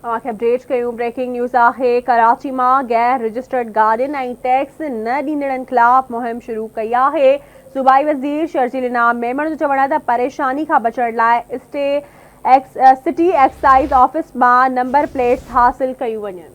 Update कयूं। Breaking news आहे। कराची में गैर रजिस्टर्ड गार्डियन ऐं टैक्स न ॾींदड़नि खिलाफ़ मुहिम शुरू कई आहे। सूबाई वज़ीर शर्जील इनाम मेमण जो चवणु आहे त परेशानी खां बचण लाइ सिटी एक्साइज़ ऑफिस मां नंबर प्लेट्स हासिल कयूं वञनि।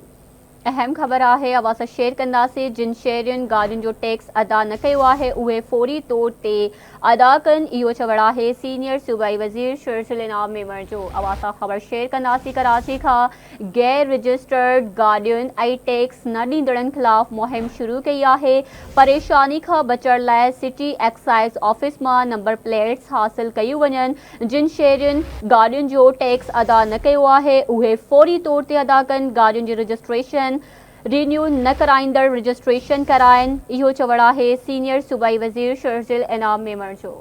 अहम ख़बर है अवां सां शेयर कंदासीं। जिन शहरियुनि गाॾियुनि जो टैक्स अदा न कयो आहे उहे फौरी तौर ते अदा कनि, इहो चवणु आहे सीनियर सूबाई वज़ीर शर्जील इनाम मेमण जो। अवां सां ख़बर शेयर कंदासीं। कराची खां गैर रजिस्टर्ड गाॾियुनि ऐं टैक्स न ॾींदड़नि खिलाफ़ मुहिम शुरू कई आहे। परेशानी खां बचण लाइ सिटी एक्साइज़ ऑफिस मां नंबर प्लेट्स हासिल कयूं वञनि। जिन शहरियुनि गाॾियुनि जो टैक्स अदा न कयो आहे उहे फौरी तौर ते अदा कनि। गाॾियुनि जी रजिस्ट्रेशन रिन्यू न कराईंदड़ रजिस्ट्रेशन कराइनि, इहो चवणु आहे सीनियर सूबाई वज़ीर शर्जील इनाम मेमण जो।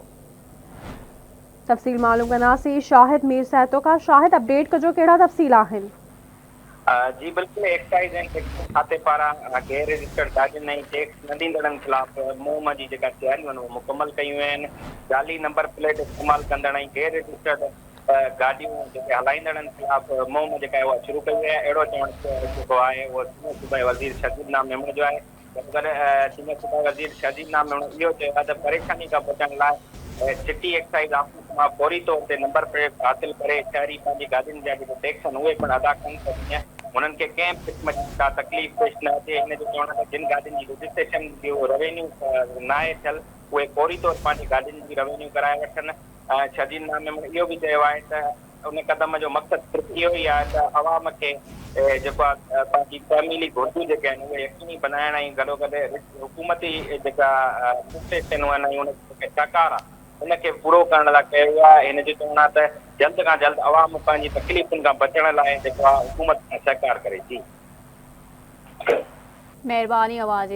तफ़सील मालूम कंदासीं शाहिद मीर सैतो का। शाहिद अपडेट कजो, कहिड़ा तफ़सील आहिनि? जी बिल्कुल, एक्साइज़ एंड टैक्स खाते पारां गैर रजिस्टर्ड गाॾियुनि ऐं टैक्स न ॾींदड़नि खिलाफ़ मुहिम जी जेका तयारियूं आहिनि उहे मुकमल कयूं आहिनि। जाली नंबर प्लेट इस्तेमालु कंदड़ ऐं गैर रजिस्टर्ड गाॾियूं जेके हलाईंदड़नि खिलाफ़ मुहिम जेका आहे उहा शुरू कई आहे। अहिड़ो चवणु जेको आहे उहो सीनियर सूबाई वज़ीर शर्जील इनाम मेमण जो आहे। सीनियर सूबाई वज़ीर शर्जील इनाम मेमण इहो चयो आहे त परेशानी खां बचण लाइ सिटी एक्साइज़ ऑफिस मां फौरी तौर ते नंबर प्लेट हासिल करे शहरी पंहिंजी गाॾियुनि जा जेके टैक्स आहिनि उहे पिणु अदा कनि त जीअं उन्हनि खे कंहिं क़िस्म जी का तकलीफ़ पेश न अचे। हिन जो चवणु आहे त जिन गाॾियुनि जी रजिस्ट्रेशन जो रेवेन्यू न आहे थियल उहे फौरी तौर पंहिंजी गाॾियुनि जी रेवेन्यू कराए वठनि। शर्जील इनाम मेमण इहो बि चयो आहे त उन क़दम जो मक़सदु सिर्फ़ु इहो ई आहे त अवाम खे जेको आहे पंहिंजी तमीली घुरिजूं जेके आहिनि उहे यकीनी बनाइण ऐं गॾोगॾु हुकूमती जेका आहिनि उन जेके सरकार आहे उनखे पूरो करण लाइ कयो आहे। हिन जो चवणु आहे त जल्द खां जल्द अवाम पंहिंजी तकलीफ़ुनि खां बचण लाइ जेको आहे हुकूमत सां सहकार करे। जी महिरबानी आवाज़